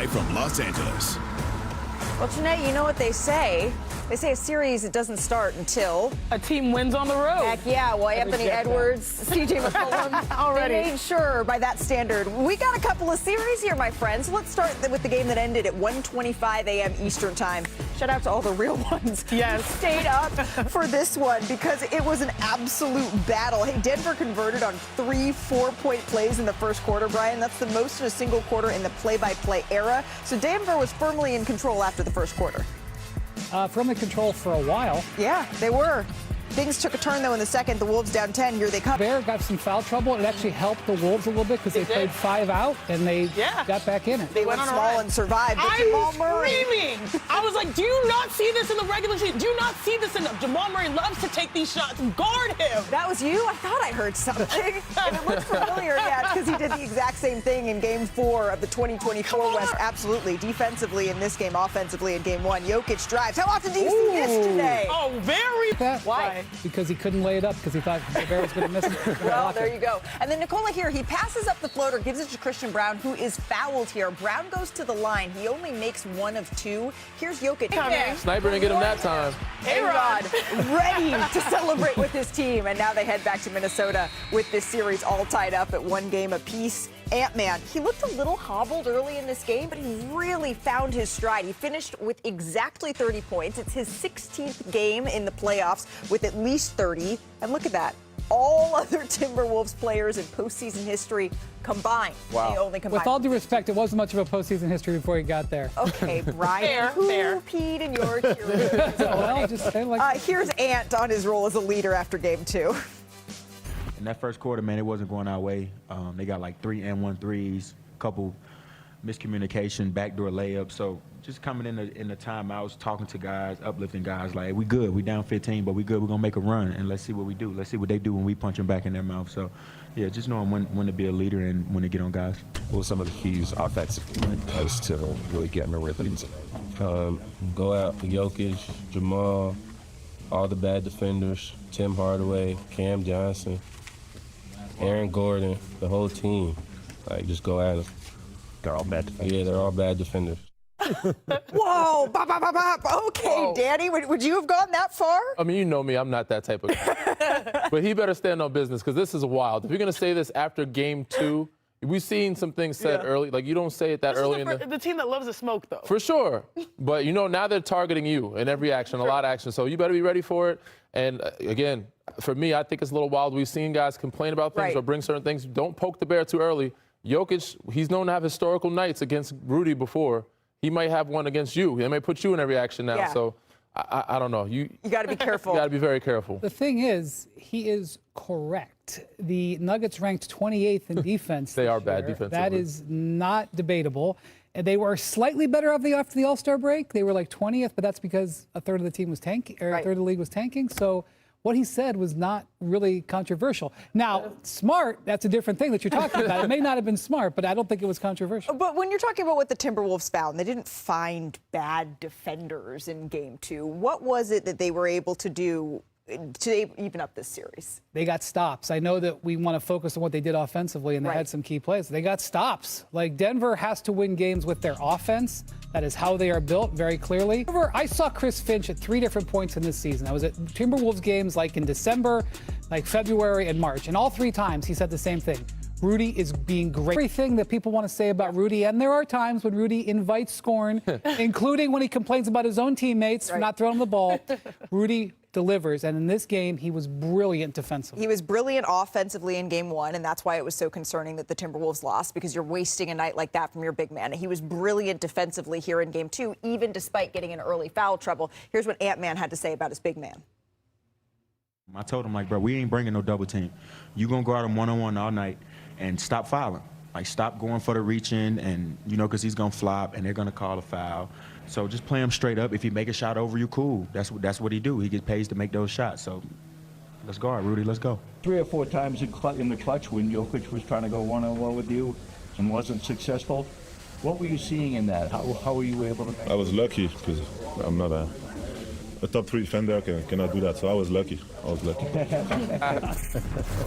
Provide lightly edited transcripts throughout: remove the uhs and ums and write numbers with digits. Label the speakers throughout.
Speaker 1: live from Los Angeles.
Speaker 2: Well, Janae, you know what they say. They say a series, it doesn't start until
Speaker 3: a team wins on the road.
Speaker 2: Heck yeah. Well, Anthony Edwards, CJ McCollum,
Speaker 3: Already.
Speaker 2: They made sure by that standard. We got a couple of series here, my friends. Let's start with the game that ended at 1:25 a.m. Eastern time. Shout out to all the real ones.
Speaker 3: Yes.
Speaker 2: Who stayed up for this one because it was an absolute battle. Hey, Denver converted on 3 4-point plays in the first quarter, Brian. That's the most in a single quarter in the play-by-play era. So Denver was firmly in control after the first quarter.
Speaker 4: Firmly control for a while.
Speaker 2: Yeah, they were. Things took a turn, though, in the second. The Wolves down 10. Here they come.
Speaker 4: Bear got some foul trouble. It actually helped the Wolves a little bit because they played 5 out and they got back in it.
Speaker 2: They went small and survived. But
Speaker 3: I was
Speaker 2: Jamal Murray.
Speaker 3: screaming. I was like, do you not see this in the regular season? Do you not see this enough? Jamal Murray loves to take these shots. Guard him.
Speaker 2: That was you? I thought I heard something. And it looks familiar, yeah, because he did the exact same thing in Game 4 of the 2024 West. Absolutely. Defensively in this game, offensively in Game 1. Jokic drives. How often do you see this today?
Speaker 3: Oh, very.
Speaker 2: Why?
Speaker 4: Because he couldn't lay it up because he thought Bear was going to miss it.
Speaker 2: Well, there you go. And then Nikola here, he passes up the floater, gives it to Christian Brown, who is fouled here. Brown goes to the line. He only makes 1 of 2. Here's Jokic.
Speaker 5: Sniper didn't get him that time.
Speaker 2: A-Rod ready to celebrate with his team. And now they head back to Minnesota with this series all tied up at 1 game apiece. Ant-Man, he looked a little hobbled early in this game, but he really found his stride. He finished with exactly 30 points. It's his 16th game in the playoffs with at least 30. And look at that. All other Timberwolves players in postseason history combined.
Speaker 5: Wow.
Speaker 2: They only combined.
Speaker 4: With all due respect, it wasn't much of a postseason history before he got there.
Speaker 2: Okay, Brian.
Speaker 3: Fair.
Speaker 2: Who peed in your cheerleaders?
Speaker 4: Well, just say like
Speaker 2: Here's Ant on his role as a leader after Game 2.
Speaker 6: In that first quarter, man, it wasn't going our way. They got like 3 and 1 threes, couple miscommunication, backdoor layups. So just coming in the timeouts, talking to guys, uplifting guys, like, hey, we good. We down 15, but we good. We're going to make a run, and let's see what we do. Let's see what they do when we punch them back in their mouth. So, yeah, just knowing when to be a leader and when to get on guys.
Speaker 7: What were some of the keys offensively as to really getting the rhythms?
Speaker 8: Go out, Jokic, Jamal, all the bad defenders, Tim Hardaway, Cam Johnson, Aaron Gordon, the whole team. Like, just go at them.
Speaker 7: They're all bad defenders.
Speaker 8: Yeah, they're all bad defenders.
Speaker 2: Whoa, bop, bop, bop, bop. Okay,
Speaker 5: Whoa.
Speaker 2: Danny, would you have gone that far?
Speaker 5: I mean, you know me, I'm not that type of guy. But he better stand on business because this is wild. If you're going to say this after Game 2, we've seen some things said early. Like, you don't say it that
Speaker 3: This
Speaker 5: early
Speaker 3: is
Speaker 5: in
Speaker 3: the team that loves to smoke, though.
Speaker 5: For sure. But, you know, now they're targeting you in every action, a lot of action. So you better be ready for it. And, again, for me, I think it's a little wild. We've seen guys complain about things or bring certain things. Don't poke the bear too early. Jokic, he's known to have historical nights against Rudy before. He might have one against you. They may put you in every action now.
Speaker 2: Yeah.
Speaker 5: So I don't know. You
Speaker 2: got to be careful.
Speaker 5: You got to be very careful.
Speaker 4: the thing is, he is correct. The Nuggets ranked 28th in defense.
Speaker 5: They
Speaker 4: this
Speaker 5: are bad
Speaker 4: year.
Speaker 5: defensively.
Speaker 4: That is not debatable. And they were slightly better after the All-Star break. They were like 20th, but that's because a third of the team was tanking, or a third of the league was tanking. So what he said was not really controversial. Now, smart, that's a different thing that you're talking about. It may not have been smart, but I don't think it was controversial.
Speaker 2: But when you're talking about what the Timberwolves found, they didn't find bad defenders in Game 2. What was it that they were able to do to even up this series?
Speaker 4: They got stops. I know that we want to focus on what they did offensively, and they had some key plays. They got stops. Like, Denver has to win games with their offense. That is how they are built, very clearly. However, I saw Chris Finch at 3 different points in this season. I was at Timberwolves games like in December, like February, and March. And all 3 times he said the same thing. Rudy is being great. Everything that people want to say about Rudy, and there are times when Rudy invites scorn, including when he complains about his own teammates for not throwing him the ball. Rudy delivers, and in this game, he was brilliant defensively.
Speaker 2: He was brilliant offensively in Game 1, and that's why it was so concerning that the Timberwolves lost, because you're wasting a night like that from your big man. He was brilliant defensively here in Game 2, even despite getting in early foul trouble. Here's what Ant-Man had to say about his big man.
Speaker 6: I told him, like, bro, we ain't bringing no double team. You going to go out him one-on-one all night and stop fouling. Like, stop going for the reach-in, and, you know, because he's going to flop, and they're going to call a foul. So just play him straight up. If he make a shot over you, cool. That's what he do. He gets paid to make those shots. So let's go, Rudy. Let's go.
Speaker 9: 3 or 4 times in the clutch when Jokic was trying to go one-on-one with you and wasn't successful. What were you seeing in that? How were you able to?
Speaker 7: I was lucky because I'm not a a top 3 defender cannot do that. So I was lucky.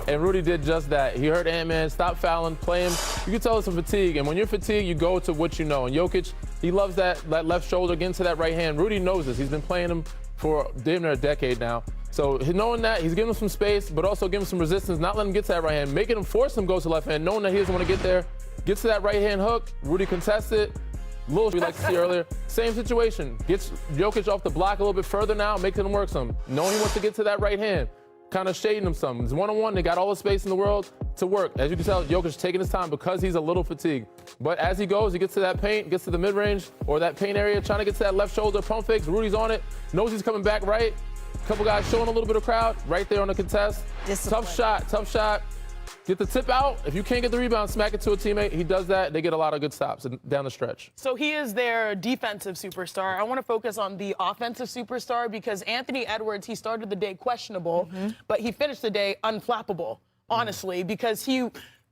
Speaker 5: And Rudy did just that. He heard Ant-Man, stop fouling, play him. You can tell it's some fatigue. And when you're fatigued, you go to what you know. And Jokic, he loves that left shoulder, getting to that right hand. Rudy knows this. He's been playing him for damn near a decade now. So knowing that, he's giving him some space, but also giving him some resistance, not letting him get to that right hand, making him force him go to left hand, knowing that he doesn't want to get there. Gets to that right hand hook. Rudy contests it. Little we like to see earlier. Same situation. Gets Jokic off the block a little bit further now, making him work some. Knowing he wants to get to that right hand, kind of shading him some. It's one-on-one. They got all the space in the world to work. As you can tell, Jokic taking his time because he's a little fatigued. But as he goes, he gets to that paint, gets to the mid-range or that paint area, trying to get to that left shoulder, pump fakes. Rudy's on it, knows he's coming back right. Couple guys showing a little bit of crowd right there on the contest.
Speaker 2: Discipline.
Speaker 5: Tough shot. Get the tip out. If you can't get the rebound, smack it to a teammate. He does that. They get a lot of good stops down the stretch.
Speaker 3: So he is their defensive superstar. I want to focus on the offensive superstar because Anthony Edwards, he started the day questionable, but he finished the day unflappable, honestly, because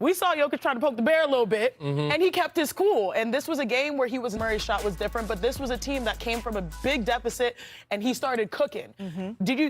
Speaker 3: we saw Jokic trying to poke the bear a little bit, and he kept his cool. And this was a game where Murray's shot was different, but this was a team that came from a big deficit, and he started cooking.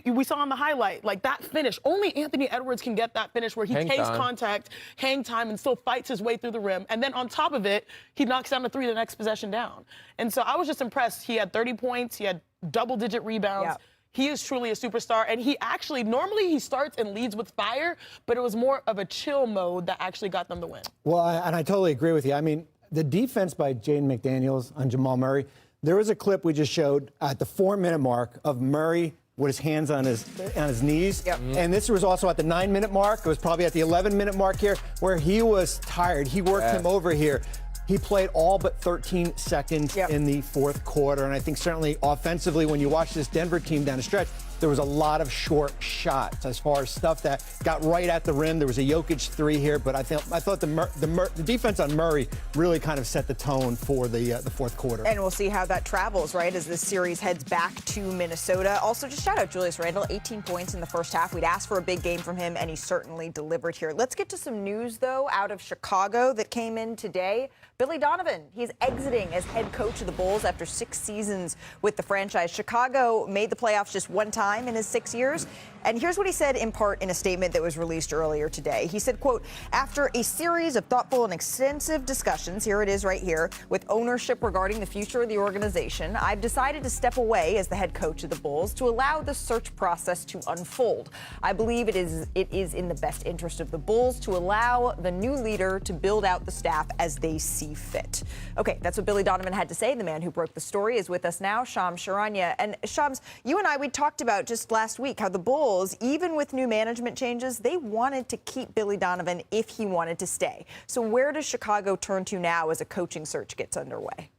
Speaker 3: We saw on the highlight, like that finish. Only Anthony Edwards can get that finish where he takes contact, hang time, and still fights his way through the rim. And then on top of it, he knocks down the three the next possession down. And so I was just impressed. He had 30 points. He had double-digit rebounds.
Speaker 2: Yeah.
Speaker 3: He is truly a superstar, and normally he starts and leads with fire, but it was more of a chill mode that actually got them the win.
Speaker 1: Well, and I totally agree with you. I mean, the defense by Jaden McDaniels on Jamal Murray, there was a clip we just showed at the 4-minute mark of Murray with his hands on his knees.
Speaker 2: Yep.
Speaker 1: And this was also at the 9-minute mark. It was probably at the 11-minute mark here where he was tired. He worked him over here. He played all but 13 seconds in the fourth quarter. And I think certainly offensively, when you watch this Denver team down the stretch, there was a lot of short shots as far as stuff that got right at the rim. There was a Jokic 3 here, but I thought the defense on Murray really kind of set the tone for the fourth quarter.
Speaker 2: And we'll see how that travels, right, as this series heads back to Minnesota. Also, just shout out Julius Randle, 18 points in the first half. We'd asked for a big game from him, and he certainly delivered here. Let's get to some news, though, out of Chicago that came in today. Billy Donovan, he's exiting as head coach of the Bulls after 6 seasons with the franchise. Chicago made the playoffs just one time in his 6 years. And here's what he said in part in a statement that was released earlier today. He said, quote, after a series of thoughtful and extensive discussions, here it is right here, with ownership regarding the future of the organization, I've decided to step away as the head coach of the Bulls to allow the search process to unfold. I believe it is in the best interest of the Bulls to allow the new leader to build out the staff as they see fit. Okay, that's what Billy Donovan had to say. The man who broke the story is with us now, Shams Charania. And Shams, you and I, we talked about just last week how the Bulls, even with new management changes, they wanted to keep Billy Donovan if he wanted to stay. So where does Chicago turn to now as a coaching search gets underway?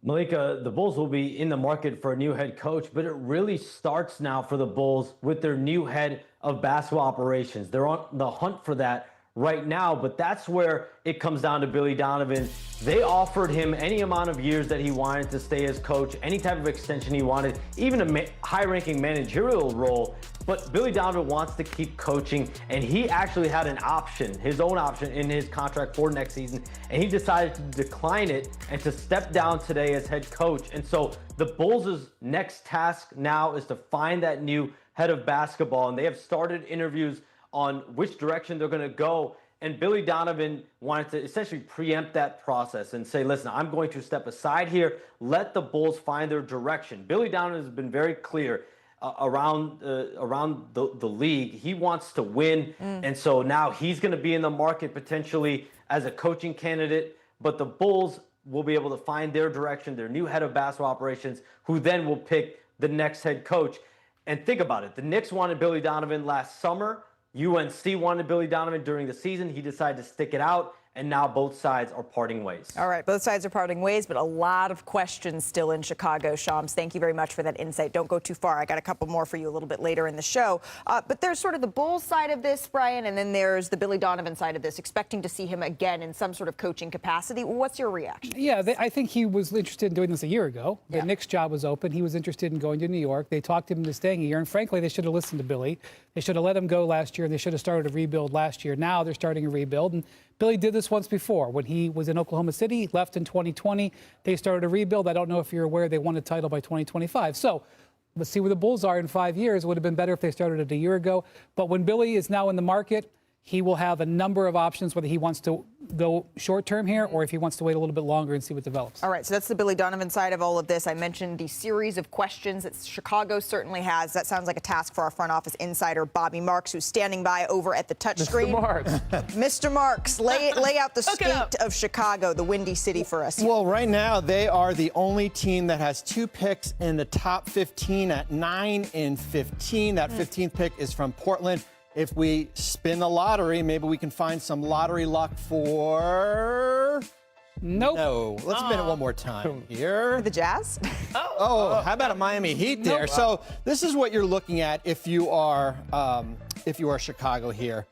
Speaker 10: Malika, the Bulls will be in the market for a new head coach, but it really starts now for the Bulls with their new head of basketball operations. They're on the hunt for that right now, but that's where it comes down to Billy Donovan. They offered him any amount of years that he wanted to stay as coach, any type of extension he wanted, even a high-ranking managerial role. But Billy Donovan wants to keep coaching, and he actually had an option, his own option in his contract for next season, and he decided to decline it and to step down today as head coach. And so the Bulls' next task now is to find that new head of basketball, and they have started interviews on which direction they're going to go. And Billy Donovan wanted to essentially preempt that process and say, listen, I'm going to step aside here, let the Bulls find their direction. Billy Donovan has been very clear around the league. He wants to win. And so now he's going to be in the market potentially as a coaching candidate. But the Bulls will be able to find their direction, their new head of basketball operations, who then will pick the next head coach. And think about it. The Knicks wanted Billy Donovan last summer. UNC wanted Billy Donovan during the season. He decided to stick it out, and now both sides are parting ways.
Speaker 2: All right, both sides are parting ways, but a lot of questions still in Chicago. Shams, thank you very much for that insight. Don't go too far. I got a couple more for you a little bit later in the show. But there's sort of the Bulls side of this, Brian, and then there's the Billy Donovan side of this, expecting to see him again in some sort of coaching capacity. What's your reaction?
Speaker 4: Yeah, I think he was interested in doing this a year ago. The Knicks job was open. He was interested in going to New York. They talked him into staying a year, and frankly, they should have listened to Billy. They should have let him go last year, and they should have started a rebuild last year. Now they're starting a rebuild, and Billy did this once before. When he was in Oklahoma City, left in 2020, they started a rebuild. I don't know if you're aware they won a title by 2025. So But see where the Bulls are in 5 years. It would have been better if they started it a year ago. But when Billy is now in the market, he will have a number of options, whether he wants to go short term here or if he wants to wait a little bit longer and see what develops.
Speaker 2: All right, so that's the Billy Donovan side of all of this. I mentioned the series of questions that Chicago certainly has. That sounds like a task for our front office insider, Bobby Marks, who's standing by over at the touchscreen.
Speaker 5: Mr. Marks.
Speaker 2: Mr. Marks, lay out the state of Chicago, the Windy City, for us.
Speaker 1: Well, right now, they are the only team that has 2 picks in the top 15 at 9 and 15. That 15th pick is from Portland. If we spin the lottery, maybe we can find some lottery luck for...
Speaker 4: Nope.
Speaker 1: No. Let's spin it one more time here.
Speaker 2: The Jazz?
Speaker 1: Oh, how about a Miami Heat there?
Speaker 4: Nope.
Speaker 1: So this is what you're looking at if you are Chicago here.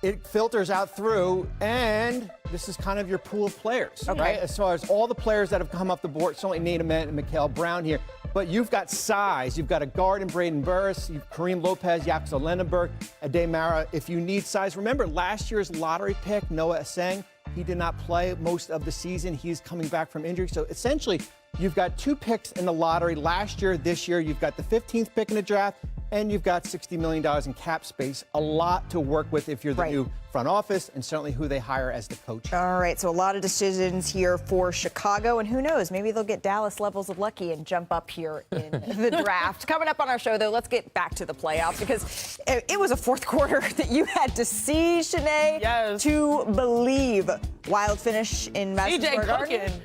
Speaker 1: It filters out through, and this is kind of your pool of players, right? As far as all the players that have come up the board, certainly Nate Ament and Mikael Brown here, but you've got size. You've got a guard in Braden Burris, you've Kareem Lopez, Jackson Lenenberg, Ade Mara. If you need size, remember last year's lottery pick, Noah Aseng, he did not play most of the season. He's coming back from injury. So essentially, you've got 2 picks in the lottery last year, this year. You've got the 15th pick in the draft, and you've got $60 million in cap space. A lot to work with if you're the new front office, and certainly who they hire as the coach.
Speaker 2: All right, so a lot of decisions here for Chicago, and who knows, maybe they'll get Dallas levels of lucky and jump up here in the draft. Coming up on our show, though, let's get back to the playoffs, because it was a fourth quarter that you had to see, Shanae, to believe. Wild finish in Madison Square Garden.